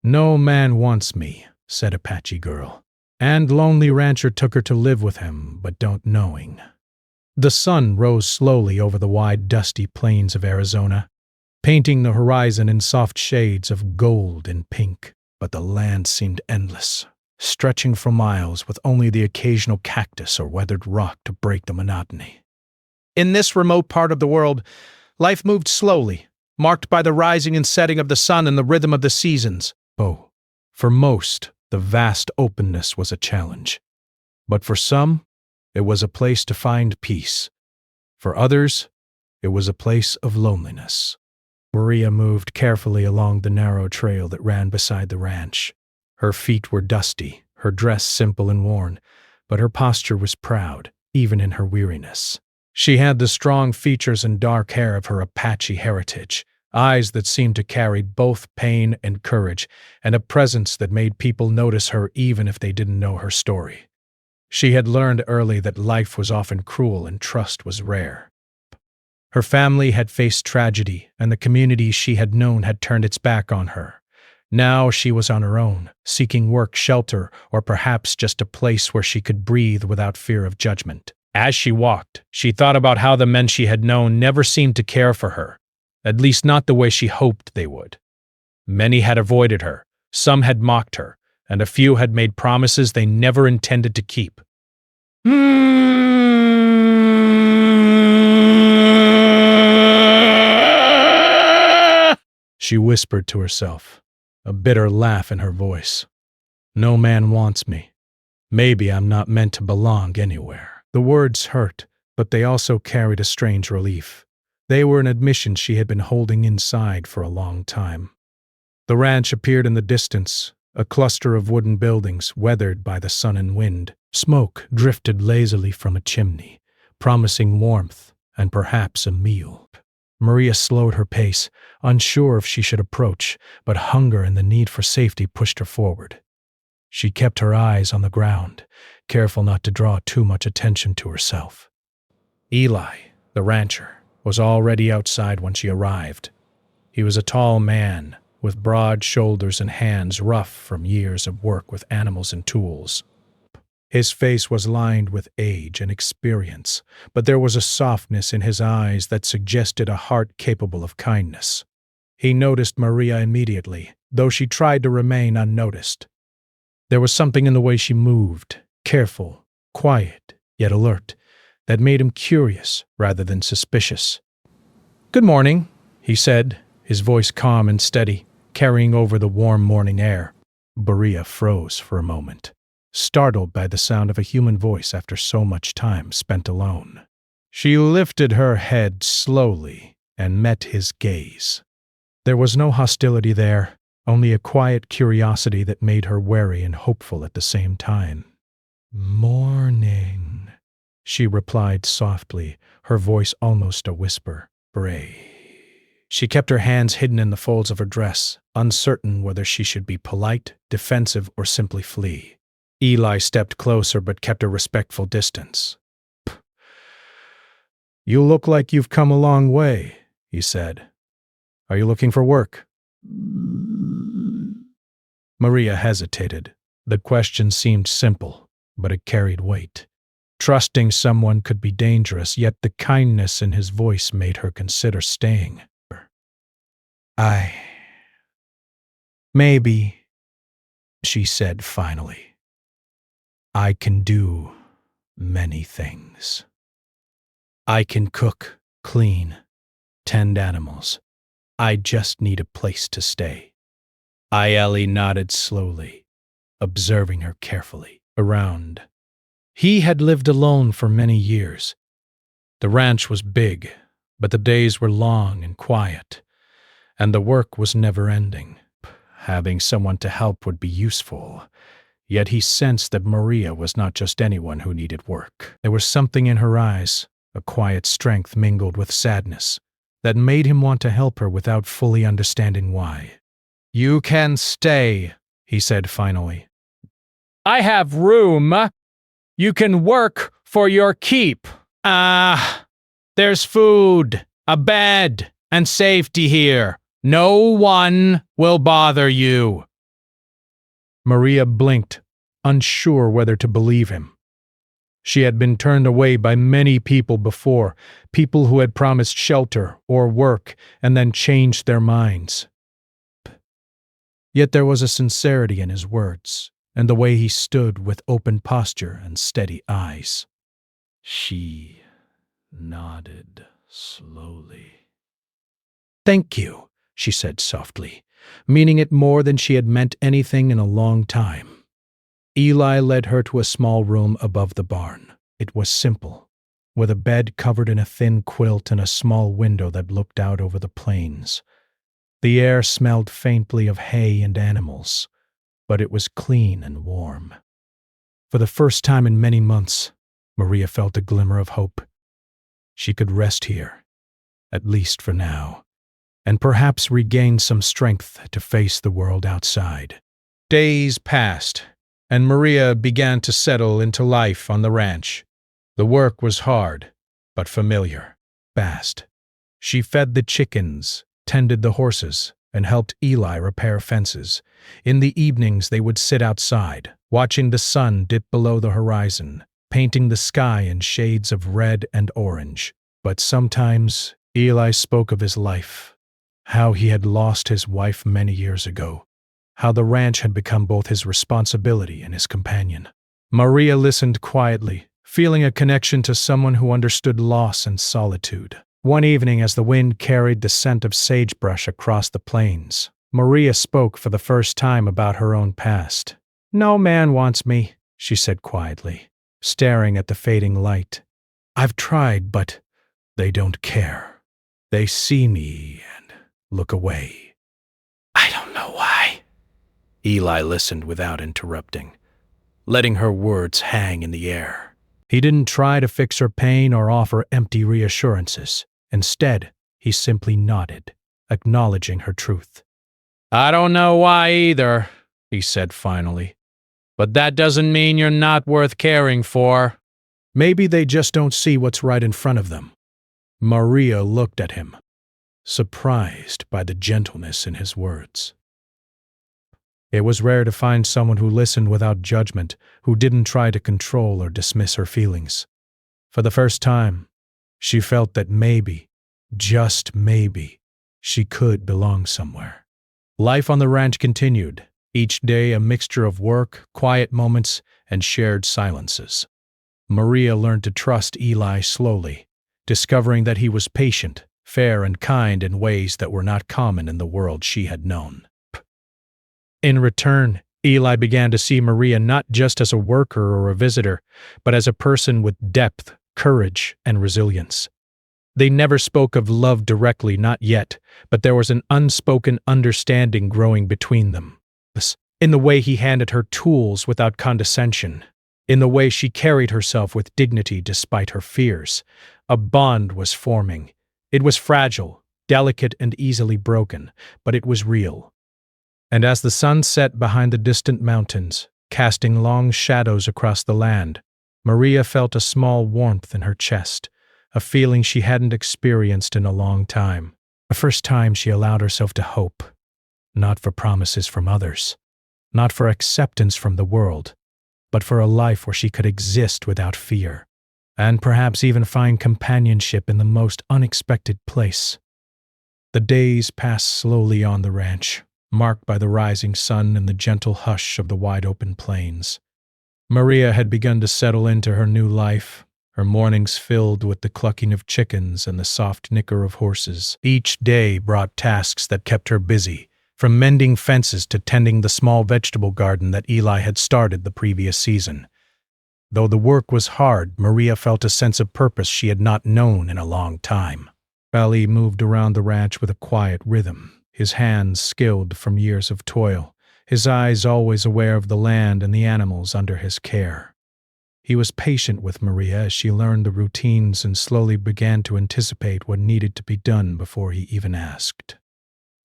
"No man wants me," said Apache girl. And lonely rancher took her to live with him, but don't knowing. The sun rose slowly over the wide dusty plains of Arizona, painting the horizon in soft shades of gold and pink, but the land seemed endless, stretching for miles with only the occasional cactus or weathered rock to break the monotony. In this remote part of the world, life moved slowly, marked by the rising and setting of the sun and the rhythm of the seasons. Oh, for most, the vast openness was a challenge. But for some, it was a place to find peace. For others, it was a place of loneliness. Maria moved carefully along the narrow trail that ran beside the ranch. Her feet were dusty, her dress simple and worn, but her posture was proud, even in her weariness. She had the strong features and dark hair of her Apache heritage, eyes that seemed to carry both pain and courage, and a presence that made people notice her even if they didn't know her story. She had learned early that life was often cruel and trust was rare. Her family had faced tragedy, and the community she had known had turned its back on her. Now she was on her own, seeking work, shelter, or perhaps just a place where she could breathe without fear of judgment. As she walked, she thought about how the men she had known never seemed to care for her, at least not the way she hoped they would. Many had avoided her, some had mocked her, and a few had made promises they never intended to keep. She whispered to herself, a bitter laugh in her voice. No man wants me. Maybe I'm not meant to belong anywhere. The words hurt, but they also carried a strange relief. They were an admission she had been holding inside for a long time. The ranch appeared in the distance, a cluster of wooden buildings weathered by the sun and wind. Smoke drifted lazily from a chimney, promising warmth and perhaps a meal. Maria slowed her pace, unsure if she should approach, but hunger and the need for safety pushed her forward. She kept her eyes on the ground, careful not to draw too much attention to herself. Eli, the rancher, was already outside when she arrived. He was a tall man, with broad shoulders and hands rough from years of work with animals and tools. His face was lined with age and experience, but there was a softness in his eyes that suggested a heart capable of kindness. He noticed Maria immediately, though she tried to remain unnoticed. There was something in the way she moved, careful, quiet, yet alert, that made him curious rather than suspicious. "Good morning," he said, his voice calm and steady, carrying over the warm morning air. Maria froze for a moment, startled by the sound of a human voice after so much time spent alone. She lifted her head slowly and met his gaze. There was no hostility there, only a quiet curiosity that made her wary and hopeful at the same time. "Morning," she replied softly, her voice almost a whisper. "Bray." She kept her hands hidden in the folds of her dress, uncertain whether she should be polite, defensive, or simply flee. Eli stepped closer but kept a respectful distance. "You look like you've come a long way," he said. "Are you looking for work?" Maria hesitated. The question seemed simple, but it carried weight. Trusting someone could be dangerous, yet the kindness in his voice made her consider staying. Maybe," she said finally. "I can do many things. I can cook, clean, tend animals. I just need a place to stay." Eli nodded slowly, observing her carefully. Around. He had lived alone for many years. The ranch was big, but the days were long and quiet, and the work was never-ending. Having someone to help would be useful, yet he sensed that Maria was not just anyone who needed work. There was something in her eyes, a quiet strength mingled with sadness, that made him want to help her without fully understanding why. "You can stay," he said finally. "I have room. You can work for your keep. There's food, a bed, and safety here. No one will bother you." Maria blinked, unsure whether to believe him. She had been turned away by many people before, people who had promised shelter or work and then changed their minds. Yet there was a sincerity in his words, and the way he stood with open posture and steady eyes. She nodded slowly. "Thank you," she said softly, meaning it more than she had meant anything in a long time. Eli led her to a small room above the barn. It was simple, with a bed covered in a thin quilt and a small window that looked out over the plains. The air smelled faintly of hay and animals, but it was clean and warm. For the first time in many months, Maria felt a glimmer of hope. She could rest here, at least for now, and perhaps regain some strength to face the world outside. Days passed, and Maria began to settle into life on the ranch. The work was hard, but familiar, fast. She fed the chickens, tended the horses, and helped Eli repair fences. In the evenings they would sit outside, watching the sun dip below the horizon, painting the sky in shades of red and orange. But sometimes Eli spoke of his life, how he had lost his wife many years ago, how the ranch had become both his responsibility and his companion. Maria listened quietly, feeling a connection to someone who understood loss and solitude. One evening, as the wind carried the scent of sagebrush across the plains, Maria spoke for the first time about her own past. "No man wants me," she said quietly, staring at the fading light. "I've tried, but they don't care. They see me and look away. I don't know why." Eli listened without interrupting, letting her words hang in the air. He didn't try to fix her pain or offer empty reassurances. Instead, he simply nodded, acknowledging her truth. "I don't know why either," he said finally. "But that doesn't mean you're not worth caring for." Maybe they just don't see what's right in front of them. Maria looked at him, surprised by the gentleness in his words. It was rare to find someone who listened without judgment, who didn't try to control or dismiss her feelings. For the first time, she felt that maybe, just maybe, she could belong somewhere. Life on the ranch continued, each day a mixture of work, quiet moments, and shared silences. Maria learned to trust Eli slowly, discovering that he was patient, fair, and kind in ways that were not common in the world she had known. In return, Eli began to see Maria not just as a worker or a visitor, but as a person with depth, courage, and resilience. They never spoke of love directly, not yet, but there was an unspoken understanding growing between them. In the way he handed her tools without condescension, in the way she carried herself with dignity despite her fears, a bond was forming. It was fragile, delicate, and easily broken, but it was real. And as the sun set behind the distant mountains, casting long shadows across the land, Maria felt a small warmth in her chest, a feeling she hadn't experienced in a long time. The first time she allowed herself to hope, not for promises from others, not for acceptance from the world, but for a life where she could exist without fear, and perhaps even find companionship in the most unexpected place. The days passed slowly on the ranch, marked by the rising sun and the gentle hush of the wide-open plains. Maria had begun to settle into her new life, her mornings filled with the clucking of chickens and the soft nicker of horses. Each day brought tasks that kept her busy, from mending fences to tending the small vegetable garden that Eli had started the previous season. Though the work was hard, Maria felt a sense of purpose she had not known in a long time. Ali moved around the ranch with a quiet rhythm, his hands skilled from years of toil, his eyes always aware of the land and the animals under his care. He was patient with Maria as she learned the routines and slowly began to anticipate what needed to be done before he even asked.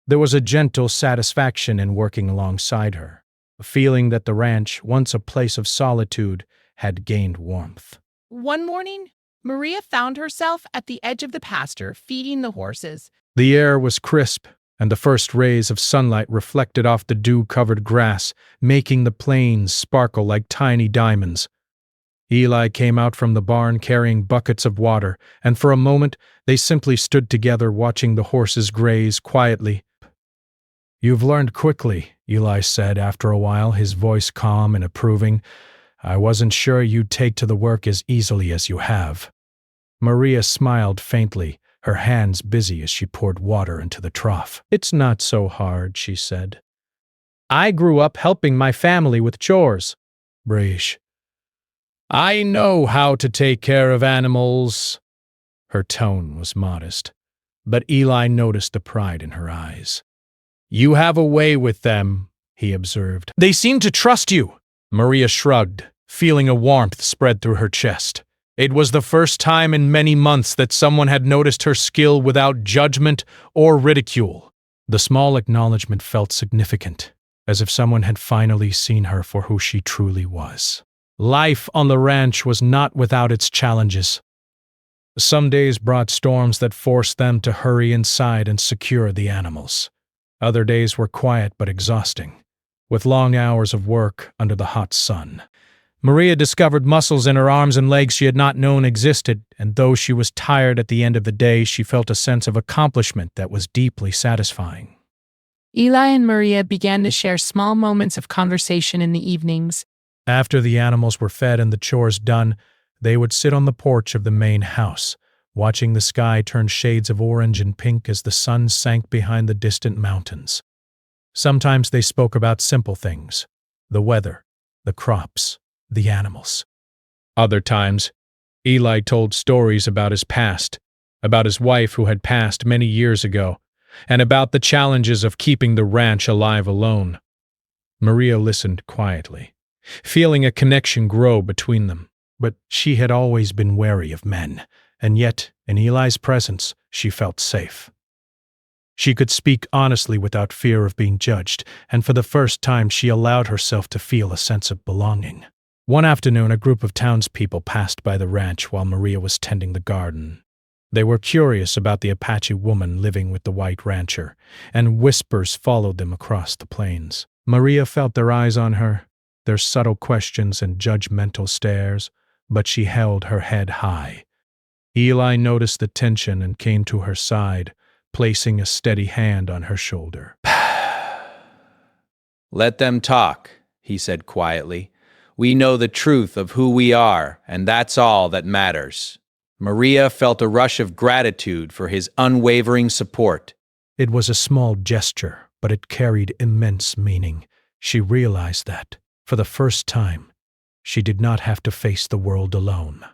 There was a gentle satisfaction in working alongside her, a feeling that the ranch, once a place of solitude, had gained warmth. One morning, Maria found herself at the edge of the pasture feeding the horses. The air was crisp, and the first rays of sunlight reflected off the dew-covered grass, making the plains sparkle like tiny diamonds. Eli came out from the barn carrying buckets of water, and for a moment they simply stood together watching the horses graze quietly. "You've learned quickly," Eli said after a while, his voice calm and approving. "I wasn't sure you'd take to the work as easily as you have." Maria smiled faintly, her hands busy as she poured water into the trough. "It's not so hard," she said. "I grew up helping my family with chores." British. "I know how to take care of animals." Her tone was modest, but Eli noticed the pride in her eyes. "You have a way with them," he observed. "They seem to trust you." Maria shrugged, feeling a warmth spread through her chest. It was the first time in many months that someone had noticed her skill without judgment or ridicule. The small acknowledgement felt significant, as if someone had finally seen her for who she truly was. Life on the ranch was not without its challenges. Some days brought storms that forced them to hurry inside and secure the animals. Other days were quiet but exhausting, with long hours of work under the hot sun. Maria discovered muscles in her arms and legs she had not known existed, and though she was tired at the end of the day, she felt a sense of accomplishment that was deeply satisfying. Eli and Maria began to share small moments of conversation in the evenings. After the animals were fed and the chores done, they would sit on the porch of the main house, watching the sky turn shades of orange and pink as the sun sank behind the distant mountains. Sometimes they spoke about simple things: the weather, the crops, the animals. Other times, Eli told stories about his past, about his wife who had passed many years ago, and about the challenges of keeping the ranch alive alone. Maria listened quietly, feeling a connection grow between them. But she had always been wary of men, and yet, in Eli's presence, she felt safe. She could speak honestly without fear of being judged, and for the first time she allowed herself to feel a sense of belonging. One afternoon, a group of townspeople passed by the ranch while Maria was tending the garden. They were curious about the Apache woman living with the white rancher, and whispers followed them across the plains. Maria felt their eyes on her, their subtle questions and judgmental stares, but she held her head high. Eli noticed the tension and came to her side, placing a steady hand on her shoulder. "Let them talk," he said quietly. "We know the truth of who we are, and that's all that matters." Maria felt a rush of gratitude for his unwavering support. It was a small gesture, but it carried immense meaning. She realized that, for the first time, she did not have to face the world alone.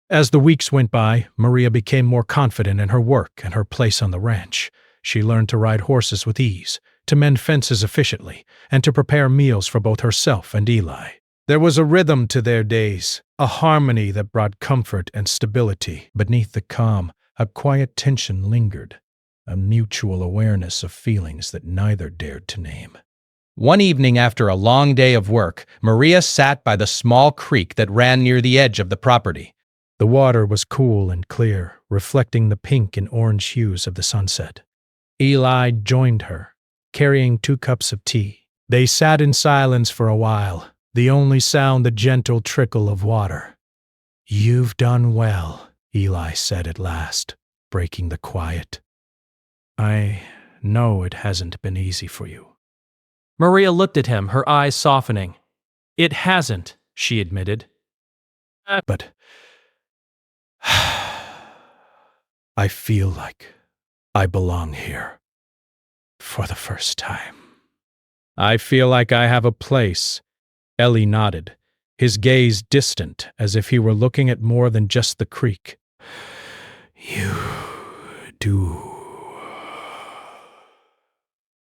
As the weeks went by, Maria became more confident in her work and her place on the ranch. She learned to ride horses with ease, to mend fences efficiently, and to prepare meals for both herself and Eli. There was a rhythm to their days, a harmony that brought comfort and stability. Beneath the calm, a quiet tension lingered, a mutual awareness of feelings that neither dared to name. One evening after a long day of work, Maria sat by the small creek that ran near the edge of the property. The water was cool and clear, reflecting the pink and orange hues of the sunset. Eli joined her, carrying 2 cups of tea. They sat in silence for a while, the only sound the gentle trickle of water. "You've done well," Eli said at last, breaking the quiet. "I know it hasn't been easy for you." Maria looked at him, her eyes softening. "It hasn't," she admitted. "But I feel like I belong here for the first time." "I feel like I have a place." Eli nodded, his gaze distant, as if he were looking at more than just the creek. "You do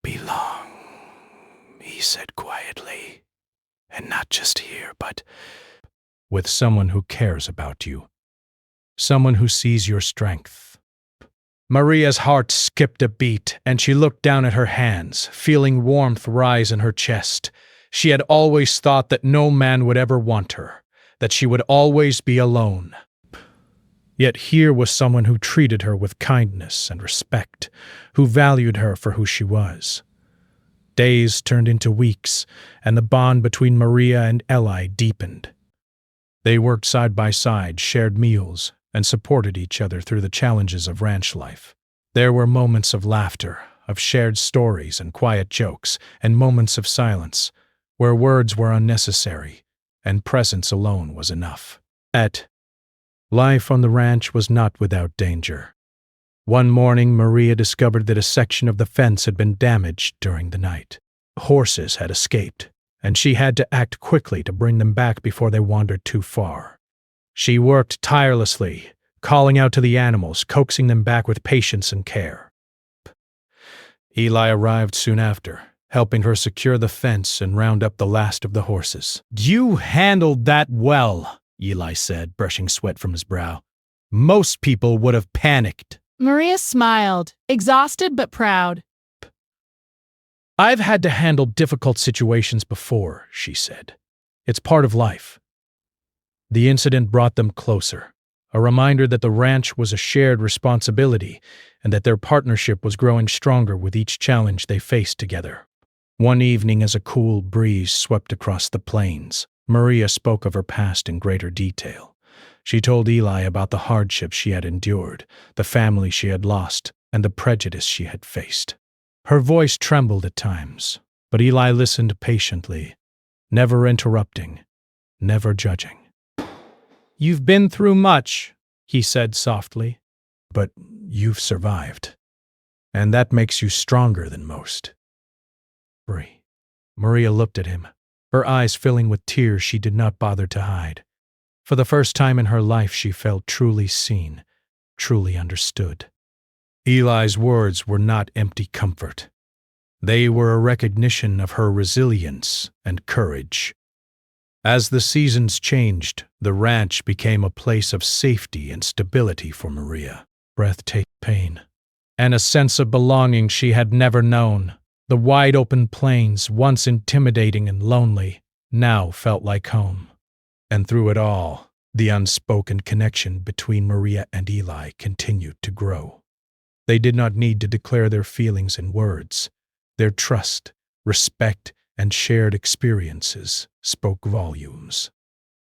belong," he said quietly, "and not just here, but with someone who cares about you, someone who sees your strength." Maria's heart skipped a beat, and she looked down at her hands, feeling warmth rise in her chest. She had always thought that no man would ever want her, that she would always be alone. Yet here was someone who treated her with kindness and respect, who valued her for who she was. Days turned into weeks, and the bond between Maria and Eli deepened. They worked side by side, shared meals, and supported each other through the challenges of ranch life. There were moments of laughter, of shared stories and quiet jokes, and moments of silence, where words were unnecessary, and presence alone was enough. Life on the ranch was not without danger. One morning, Maria discovered that a section of the fence had been damaged during the night. Horses had escaped, and she had to act quickly to bring them back before they wandered too far. She worked tirelessly, calling out to the animals, coaxing them back with patience and care. Eli arrived soon after, helping her secure the fence and round up the last of the horses. "You handled that well," Eli said, brushing sweat from his brow. "Most people would have panicked." Maria smiled, exhausted but proud. "I've had to handle difficult situations before," she said. "It's part of life." The incident brought them closer, a reminder that the ranch was a shared responsibility and that their partnership was growing stronger with each challenge they faced together. One evening, as a cool breeze swept across the plains, Maria spoke of her past in greater detail. She told Eli about the hardships she had endured, the family she had lost, and the prejudice she had faced. Her voice trembled at times, but Eli listened patiently, never interrupting, never judging. "You've been through much," he said softly, "but you've survived, and that makes you stronger than most." Free. Maria looked at him, her eyes filling with tears she did not bother to hide. For the first time in her life, she felt truly seen, truly understood. Eli's words were not empty comfort. They were a recognition of her resilience and courage. As the seasons changed, the ranch became a place of safety and stability for Maria. Breathtaking pain, and a sense of belonging she had never known. The wide-open plains, once intimidating and lonely, now felt like home. And through it all, the unspoken connection between Maria and Eli continued to grow. They did not need to declare their feelings in words. Their trust, respect, and shared experiences spoke volumes.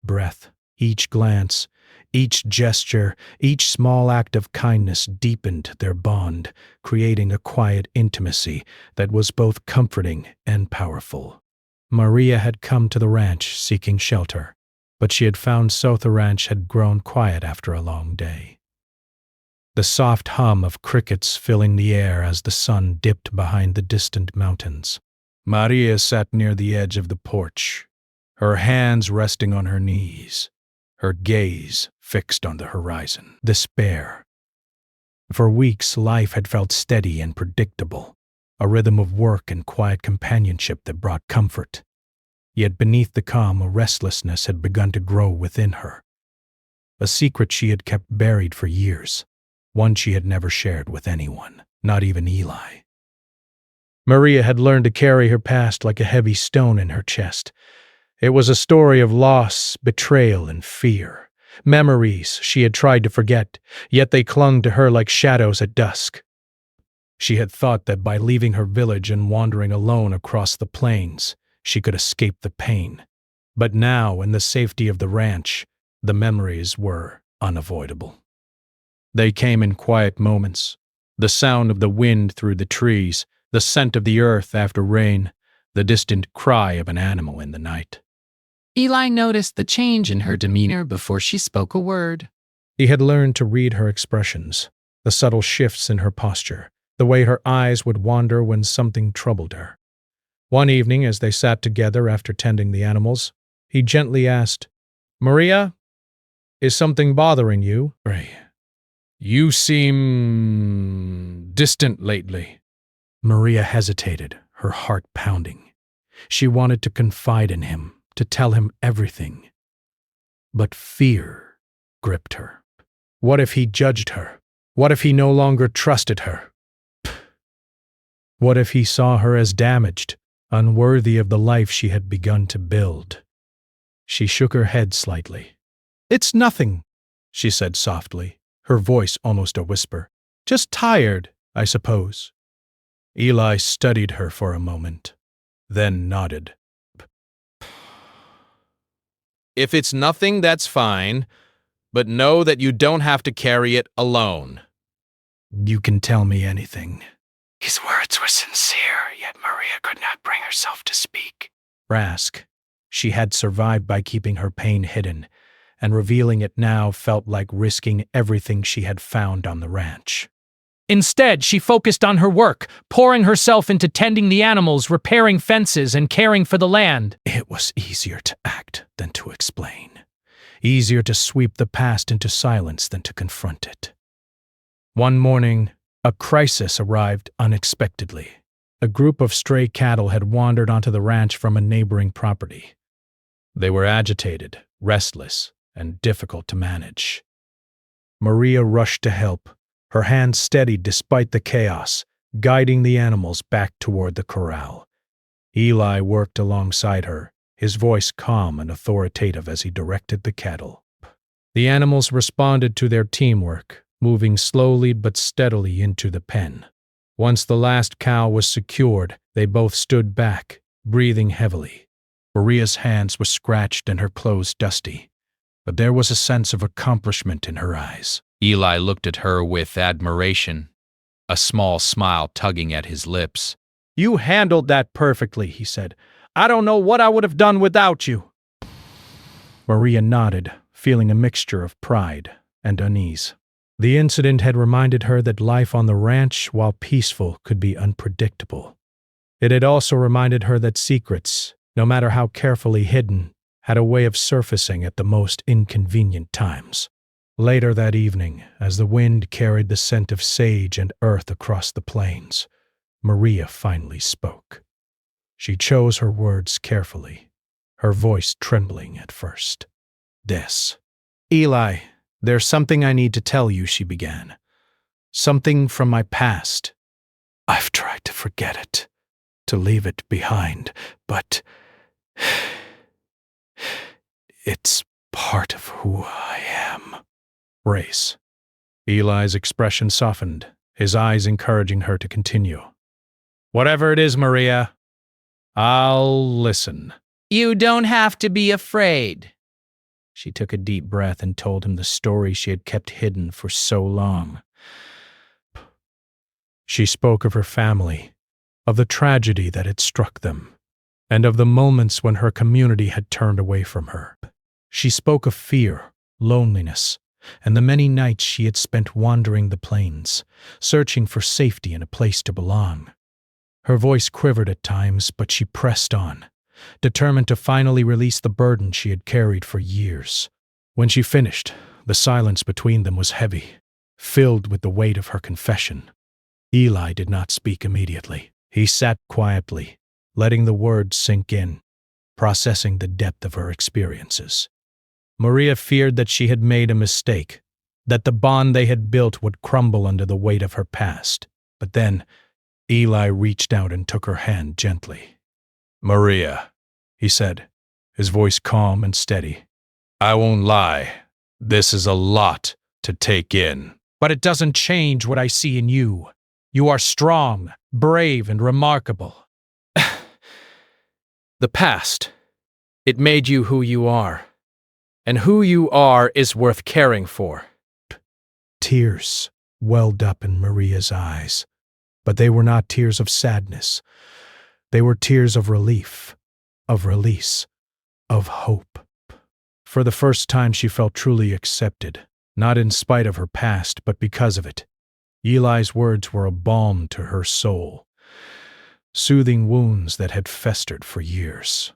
Breath, each glance, each gesture, each small act of kindness deepened their bond, creating a quiet intimacy that was both comforting and powerful. Maria had come to the ranch seeking shelter, but she had found the ranch had grown quiet after a long day. The soft hum of crickets filling the air as the sun dipped behind the distant mountains. Maria sat near the edge of the porch, her hands resting on her knees, her gaze fixed on the horizon. Despair. For weeks, life had felt steady and predictable, a rhythm of work and quiet companionship that brought comfort. Yet beneath the calm, a restlessness had begun to grow within her. A secret she had kept buried for years, one she had never shared with anyone, not even Eli. Maria had learned to carry her past like a heavy stone in her chest. It was a story of loss, betrayal, and fear. Memories she had tried to forget, yet they clung to her like shadows at dusk. She had thought that by leaving her village and wandering alone across the plains, she could escape the pain. But now, in the safety of the ranch, the memories were unavoidable. They came in quiet moments, the sound of the wind through the trees, the scent of the earth after rain, the distant cry of an animal in the night. Eli noticed the change in her demeanor before she spoke a word. He had learned to read her expressions, the subtle shifts in her posture, the way her eyes would wander when something troubled her. One evening, as they sat together after tending the animals, he gently asked, "Maria, is something bothering you?" "You seem distant lately." Maria hesitated, her heart pounding. She wanted to confide in him, to tell him everything. But fear gripped her. What if he judged her? What if he no longer trusted her? What if he saw her as damaged, unworthy of the life she had begun to build? She shook her head slightly. "It's nothing," she said softly, her voice almost a whisper. Just tired, I suppose. Eli studied her for a moment, then nodded. If it's nothing, that's fine, but know that you don't have to carry it alone. You can tell me anything. His words were sincere, yet Maria could not bring herself to speak. Rask. She had survived by keeping her pain hidden, and revealing it now felt like risking everything she had found on the ranch. Instead, she focused on her work, pouring herself into tending the animals, repairing fences, and caring for the land. It was easier to act than to explain. Easier to sweep the past into silence than to confront it. One morning, a crisis arrived unexpectedly. A group of stray cattle had wandered onto the ranch from a neighboring property. They were agitated, restless, and difficult to manage. Maria rushed to help, her hands steadied despite the chaos, guiding the animals back toward the corral. Eli worked alongside her, his voice calm and authoritative as he directed the cattle. The animals responded to their teamwork, moving slowly but steadily into the pen. Once the last cow was secured, they both stood back, breathing heavily. Maria's hands were scratched and her clothes dusty, but there was a sense of accomplishment in her eyes. Eli looked at her with admiration, a small smile tugging at his lips. You handled that perfectly, he said. I don't know what I would have done without you. Maria nodded, feeling a mixture of pride and unease. The incident had reminded her that life on the ranch, while peaceful, could be unpredictable. It had also reminded her that secrets, no matter how carefully hidden, had a way of surfacing at the most inconvenient times. Later that evening, as the wind carried the scent of sage and earth across the plains, Maria finally spoke. She chose her words carefully, her voice trembling at first. Eli, there's something I need to tell you, she began. Something from my past. I've tried to forget it, to leave it behind, but it's part of who I am. Race. Eli's expression softened, his eyes encouraging her to continue. Whatever it is, Maria, I'll listen. You don't have to be afraid. She took a deep breath and told him the story she had kept hidden for so long. She spoke of her family, of the tragedy that had struck them, and of the moments when her community had turned away from her. She spoke of fear, loneliness, and the many nights she had spent wandering the plains, searching for safety and a place to belong. Her voice quivered at times, but she pressed on, determined to finally release the burden she had carried for years. When she finished, the silence between them was heavy, filled with the weight of her confession. Eli did not speak immediately. He sat quietly, letting the words sink in, processing the depth of her experiences. Maria feared that she had made a mistake, that the bond they had built would crumble under the weight of her past. But then, Eli reached out and took her hand gently. Maria, he said, his voice calm and steady. I won't lie. This is a lot to take in. But it doesn't change what I see in you. You are strong, brave, and remarkable. The past, it made you who you are. And who you are is worth caring for. Tears welled up in Maria's eyes, but they were not tears of sadness. They were tears of relief, of release, of hope. For the first time she felt truly accepted, not in spite of her past, but because of it. Eli's words were a balm to her soul, soothing wounds that had festered for years.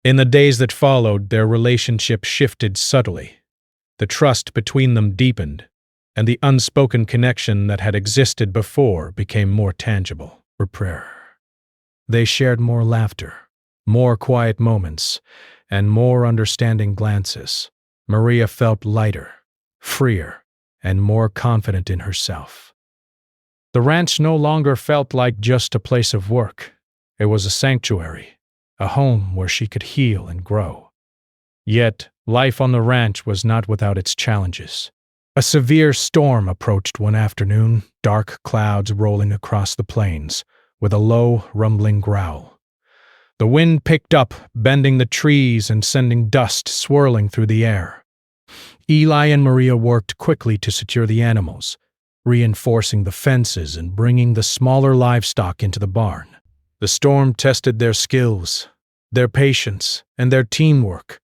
In the days that followed, their relationship shifted subtly. The trust between them deepened, and the unspoken connection that had existed before became more tangible. They shared more laughter, more quiet moments, and more understanding glances. Maria felt lighter, freer, and more confident in herself. The ranch no longer felt like just a place of work. It was a sanctuary, a home where she could heal and grow. Yet, Life on the ranch was not without its challenges. A severe storm approached one afternoon, dark clouds rolling across the plains, with a low, rumbling growl. The wind picked up, bending the trees and sending dust swirling through the air. Eli and Maria worked quickly to secure the animals, reinforcing the fences and bringing the smaller livestock into the barn. The storm tested their skills, their patience, and their teamwork.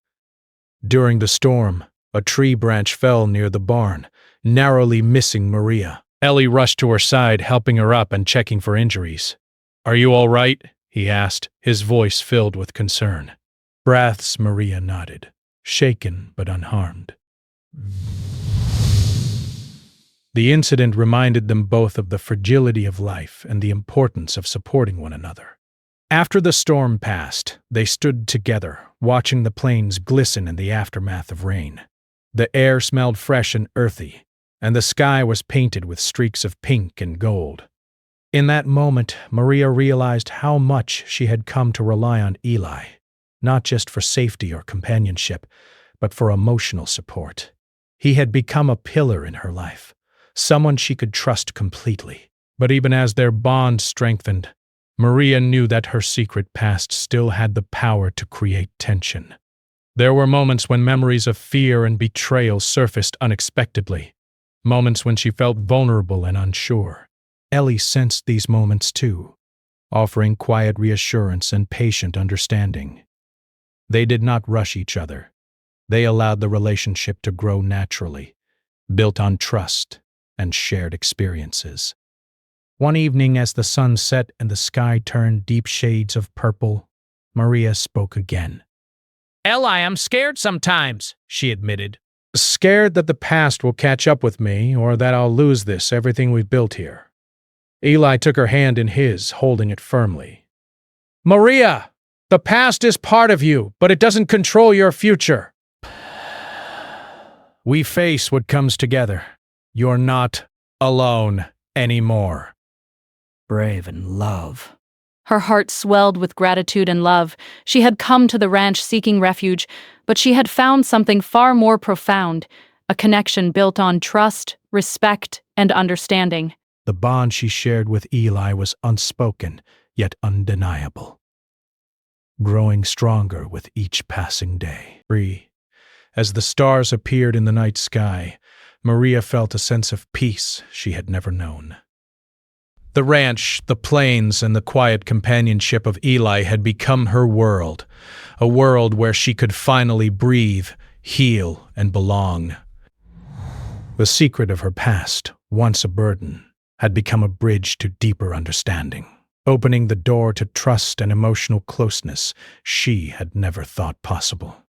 During the storm, a tree branch fell near the barn, narrowly missing Maria. Ellie rushed to her side, helping her up and checking for injuries. "Are you all right?" he asked, his voice filled with concern. Breaths, Maria nodded, shaken but unharmed. The incident reminded them both of the fragility of life and the importance of supporting one another. After the storm passed, they stood together, watching the plains glisten in the aftermath of rain. The air smelled fresh and earthy, and the sky was painted with streaks of pink and gold. In that moment, Maria realized how much she had come to rely on Eli, not just for safety or companionship, but for emotional support. He had become a pillar in her life, someone she could trust completely. But even as their bond strengthened, Maria knew that her secret past still had the power to create tension. There were moments when memories of fear and betrayal surfaced unexpectedly, moments when she felt vulnerable and unsure. Ellie sensed these moments too, offering quiet reassurance and patient understanding. They did not rush each other. They allowed the relationship to grow naturally, built on trust and shared experiences. One evening, as the sun set and the sky turned deep shades of purple, Maria spoke again. Eli, I'm scared sometimes, she admitted. "Scared that the past will catch up with me or that I'll lose everything we've built here." Eli took her hand in his, holding it firmly. "Maria, the past is part of you, but it doesn't control your future. We face what comes together. You're not alone anymore." Brave and love. Her heart swelled with gratitude and love. She had come to the ranch seeking refuge, but she had found something far more profound, a connection built on trust, respect, and understanding. The bond she shared with Eli was unspoken, yet undeniable, growing stronger with each passing day. As the stars appeared in the night sky, Maria felt a sense of peace she had never known. The ranch, the plains, and the quiet companionship of Eli had become her world, a world where she could finally breathe, heal, and belong. The secret of her past, once a burden, had become a bridge to deeper understanding, opening the door to trust and emotional closeness she had never thought possible.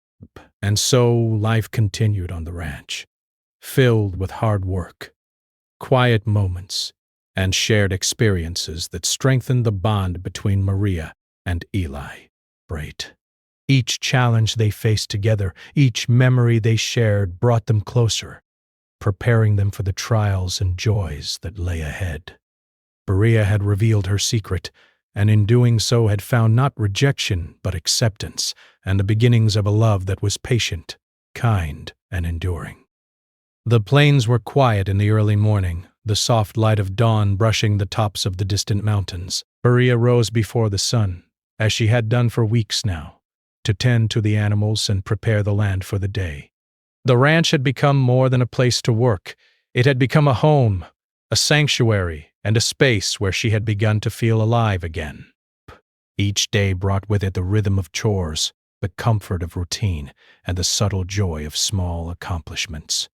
And so life continued on the ranch, filled with hard work, quiet moments, and shared experiences that strengthened the bond between Maria and Eli. Each challenge they faced together, each memory they shared brought them closer, preparing them for the trials and joys that lay ahead. Maria had revealed her secret, and in doing so had found not rejection but acceptance and the beginnings of a love that was patient, kind, and enduring. The plains were quiet in the early morning, the soft light of dawn brushing the tops of the distant mountains. Maria rose before the sun, as she had done for weeks now, to tend to the animals and prepare the land for the day. The ranch had become more than a place to work. It had become a home, a sanctuary, and a space where she had begun to feel alive again. Each day brought with it the rhythm of chores, the comfort of routine, and the subtle joy of small accomplishments.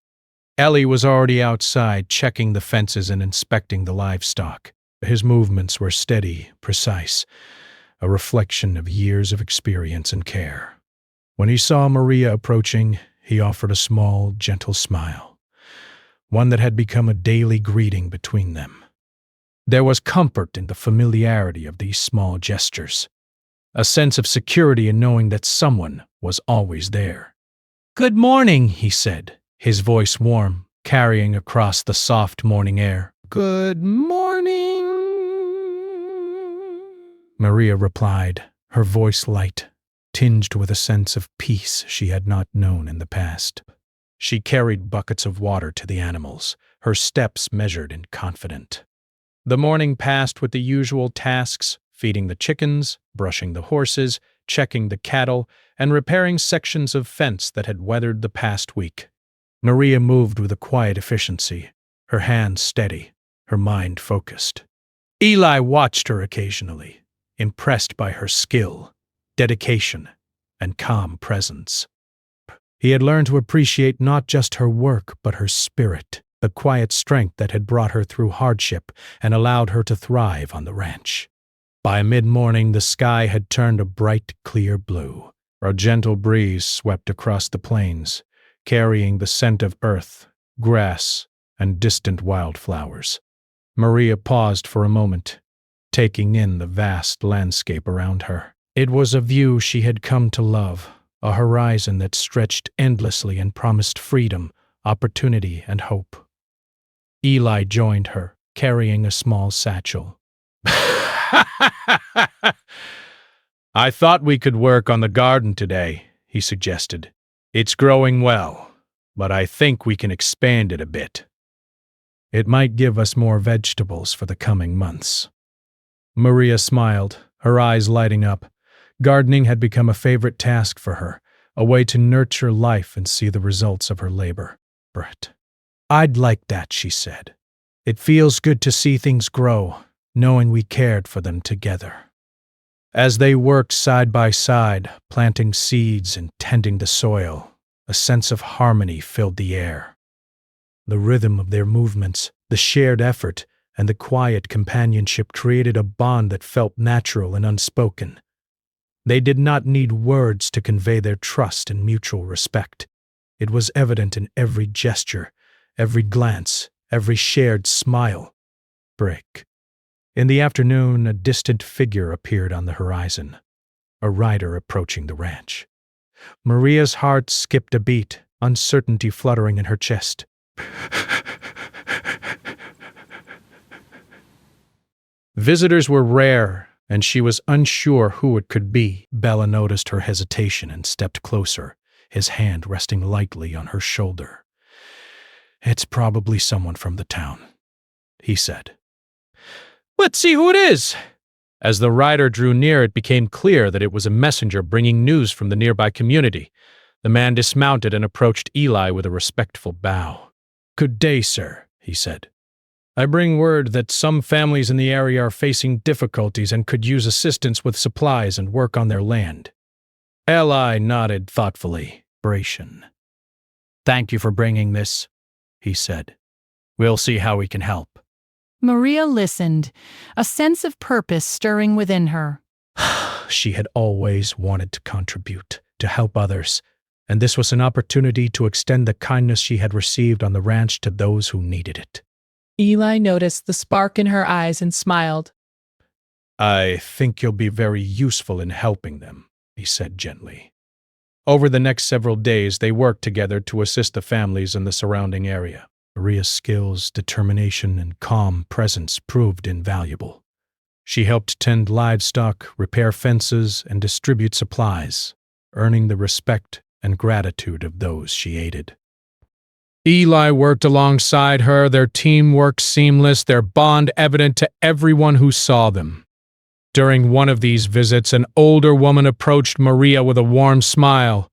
Ellie was already outside, checking the fences and inspecting the livestock. His movements were steady, precise, a reflection of years of experience and care. When he saw Maria approaching, he offered a small, gentle smile, one that had become a daily greeting between them. There was comfort in the familiarity of these small gestures, a sense of security in knowing that someone was always there. "Good morning," he said, his voice warm, carrying across the soft morning air. "Good morning," Maria replied, her voice light, tinged with a sense of peace she had not known in the past. She carried buckets of water to the animals, her steps measured and confident. The morning passed with the usual tasks: feeding the chickens, brushing the horses, checking the cattle, and repairing sections of fence that had weathered the past week. Maria moved with a quiet efficiency, her hands steady, her mind focused. Eli watched her occasionally, impressed by her skill, dedication, and calm presence. He had learned to appreciate not just her work, but her spirit, the quiet strength that had brought her through hardship and allowed her to thrive on the ranch. By mid-morning, the sky had turned a bright, clear blue. A gentle breeze swept across the plains, carrying the scent of earth, grass, and distant wildflowers. Maria paused for a moment, taking in the vast landscape around her. It was a view she had come to love, a horizon that stretched endlessly and promised freedom, opportunity, and hope. Eli joined her, carrying a small satchel. "I thought we could work on the garden today," he suggested. "It's growing well, but I think we can expand it a bit. It might give us more vegetables for the coming months." Maria smiled, her eyes lighting up. Gardening had become a favorite task for her, a way to nurture life and see the results of her labor. "Brett, I'd like that," she said. "It feels good to see things grow, knowing we cared for them together." As they worked side by side, planting seeds and tending the soil, a sense of harmony filled the air. The rhythm of their movements, the shared effort, and the quiet companionship created a bond that felt natural and unspoken. They did not need words to convey their trust and mutual respect. It was evident in every gesture, every glance, every shared smile. Break. In the afternoon, a distant figure appeared on the horizon, a rider approaching the ranch. Maria's heart skipped a beat, uncertainty fluttering in her chest. Visitors were rare, and she was unsure who it could be. Bella noticed her hesitation and stepped closer, his hand resting lightly on her shoulder. "It's probably someone from the town," he said. "Let's see who it is." As the rider drew near, it became clear that it was a messenger bringing news from the nearby community. The man dismounted and approached Eli with a respectful bow. "Good day, sir," he said. "I bring word that some families in the area are facing difficulties and could use assistance with supplies and work on their land." Eli nodded thoughtfully. "Thank you for bringing this," he said. "We'll see how we can help." Maria listened, a sense of purpose stirring within her. She had always wanted to contribute, to help others, and this was an opportunity to extend the kindness she had received on the ranch to those who needed it. Eli noticed the spark in her eyes and smiled. "I think you'll be very useful in helping them," he said gently. Over the next several days, they worked together to assist the families in the surrounding area. Maria's skills, determination, and calm presence proved invaluable. She helped tend livestock, repair fences, and distribute supplies, earning the respect and gratitude of those she aided. Eli worked alongside her, their teamwork seamless, their bond evident to everyone who saw them. During one of these visits, an older woman approached Maria with a warm smile.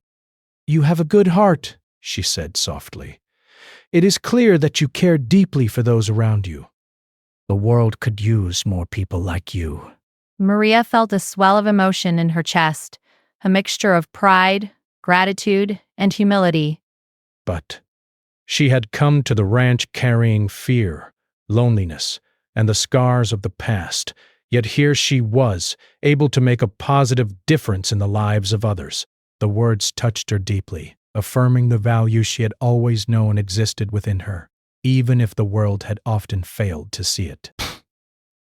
"You have a good heart," she said softly. "It is clear that you care deeply for those around you." The world could use more people like you. Maria felt a swell of emotion in her chest, a mixture of pride, gratitude, and humility. But she had come to the ranch carrying fear, loneliness, and the scars of the past, yet here she was, able to make a positive difference in the lives of others. The words touched her deeply, affirming the value she had always known existed within her, even if the world had often failed to see it.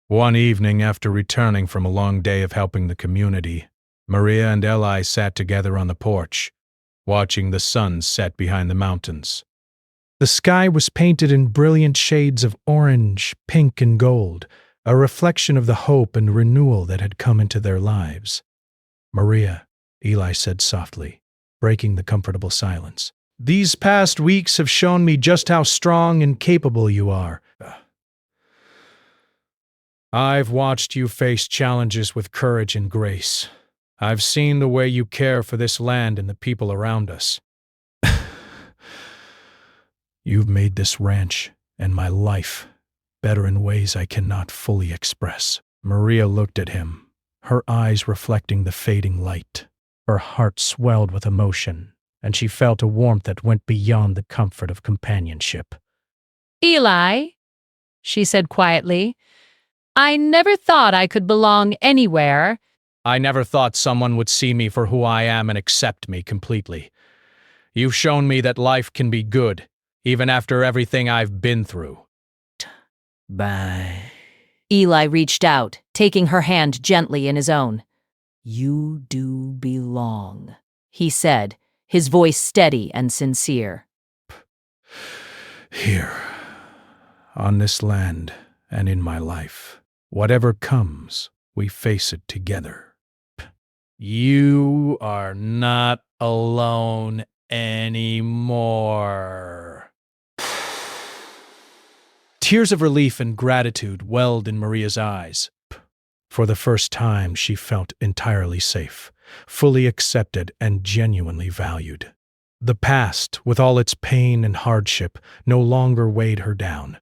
One evening, after returning from a long day of helping the community, Maria and Eli sat together on the porch, watching the sun set behind the mountains. The sky was painted in brilliant shades of orange, pink, and gold, a reflection of the hope and renewal that had come into their lives. "Maria, Eli said softly, breaking the comfortable silence. These past weeks have shown me just how strong and capable you are. I've watched you face challenges with courage and grace. I've seen the way you care for this land and the people around us. You've made this ranch and my life better in ways I cannot fully express. Maria looked at him, her eyes reflecting the fading light. Her heart swelled with emotion, and she felt a warmth that went beyond the comfort of companionship. Eli, she said quietly, I never thought I could belong anywhere. I never thought someone would see me for who I am and accept me completely. You've shown me that life can be good, even after everything I've been through. Bye. Eli reached out, taking her hand gently in his own. You do belong, he said, his voice steady and sincere. Here, on this land and in my life, whatever comes, we face it together. You are not alone anymore. Tears of relief and gratitude welled in Maria's eyes. For the first time, she felt entirely safe, fully accepted, and genuinely valued. The past, with all its pain and hardship, no longer weighed her down.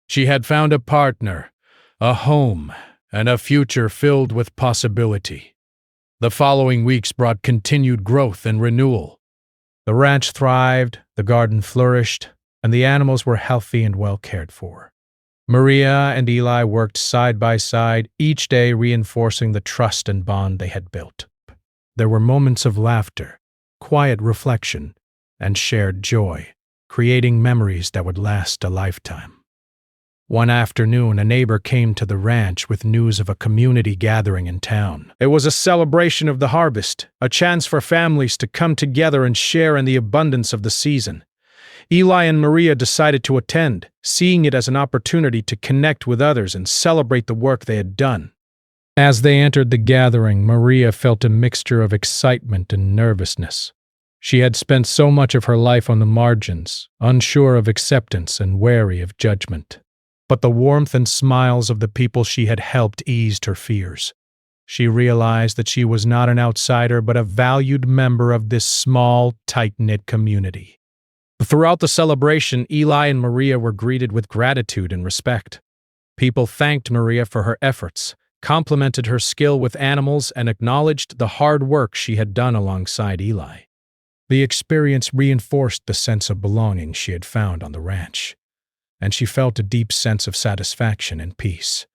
She had found a partner, a home, and a future filled with possibility. The following weeks brought continued growth and renewal. The ranch thrived, the garden flourished, and the animals were healthy and well cared for. Maria and Eli worked side by side, each day reinforcing the trust and bond they had built. There were moments of laughter, quiet reflection, and shared joy, creating memories that would last a lifetime. One afternoon, a neighbor came to the ranch with news of a community gathering in town. It was a celebration of the harvest, a chance for families to come together and share in the abundance of the season. Eli and Maria decided to attend, seeing it as an opportunity to connect with others and celebrate the work they had done. As they entered the gathering, Maria felt a mixture of excitement and nervousness. She had spent so much of her life on the margins, unsure of acceptance and wary of judgment. But the warmth and smiles of the people she had helped eased her fears. She realized that she was not an outsider but a valued member of this small, tight-knit community. Throughout the celebration, Eli and Maria were greeted with gratitude and respect. People thanked Maria for her efforts, complimented her skill with animals, and acknowledged the hard work she had done alongside Eli. The experience reinforced the sense of belonging she had found on the ranch, and she felt a deep sense of satisfaction and peace.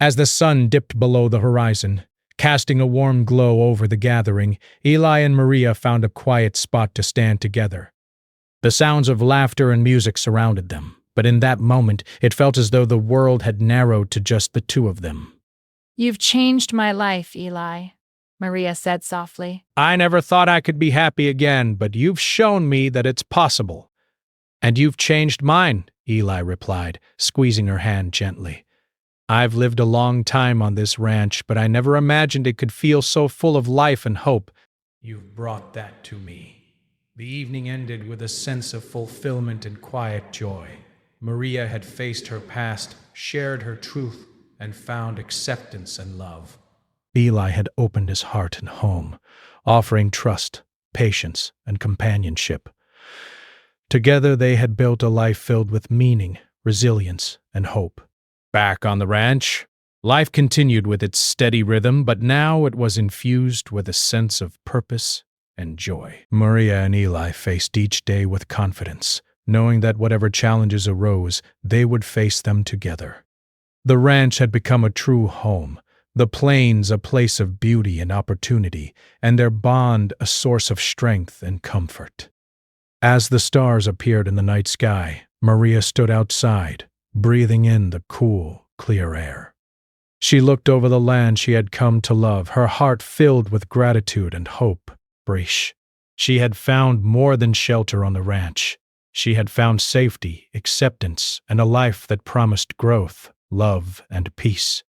As the sun dipped below the horizon, casting a warm glow over the gathering, Eli and Maria found a quiet spot to stand together. The sounds of laughter and music surrounded them, but in that moment it felt as though the world had narrowed to just the two of them. You've changed my life, Eli, Maria said softly. I never thought I could be happy again, but you've shown me that it's possible. And you've changed mine, Eli replied, squeezing her hand gently. I've lived a long time on this ranch, but I never imagined it could feel so full of life and hope. You've brought that to me. The evening ended with a sense of fulfillment and quiet joy. Maria had faced her past, shared her truth, and found acceptance and love. Eli had opened his heart and home, offering trust, patience, and companionship. Together they had built a life filled with meaning, resilience, and hope. Back on the ranch, life continued with its steady rhythm, but now it was infused with a sense of purpose and joy. Maria and Eli faced each day with confidence, knowing that whatever challenges arose, they would face them together. The ranch had become a true home, the plains a place of beauty and opportunity, and their bond a source of strength and comfort. As the stars appeared in the night sky, Maria stood outside, breathing in the cool, clear air. She looked over the land she had come to love, her heart filled with gratitude and hope. She had found more than shelter on the ranch. She had found safety, acceptance, and a life that promised growth, love, and peace.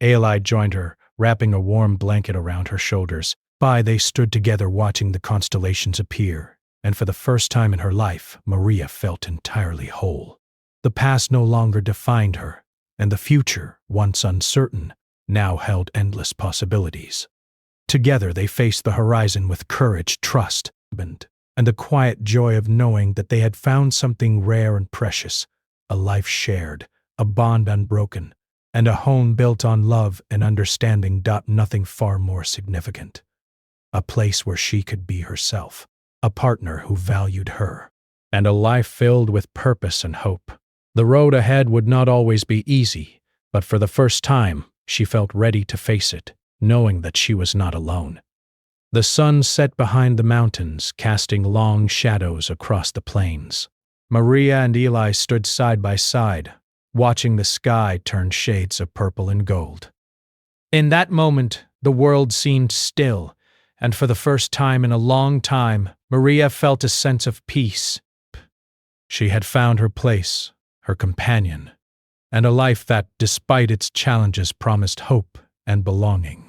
Eli joined her, wrapping a warm blanket around her shoulders. They stood together watching the constellations appear, and for the first time in her life, Maria felt entirely whole. The past no longer defined her, and the future, once uncertain, now held endless possibilities. Together they faced the horizon with courage, trust, and the quiet joy of knowing that they had found something rare and precious, a life shared, a bond unbroken, and a home built on love and understanding. Nothing far more significant. A place where she could be herself, a partner who valued her, and a life filled with purpose and hope. The road ahead would not always be easy, but for the first time, she felt ready to face it, knowing that she was not alone. The sun set behind the mountains, casting long shadows across the plains. Maria and Eli stood side by side, watching the sky turn shades of purple and gold. In that moment, the world seemed still, and for the first time in a long time, Maria felt a sense of peace. She had found her place, her companion, and a life that, despite its challenges, promised hope and belonging.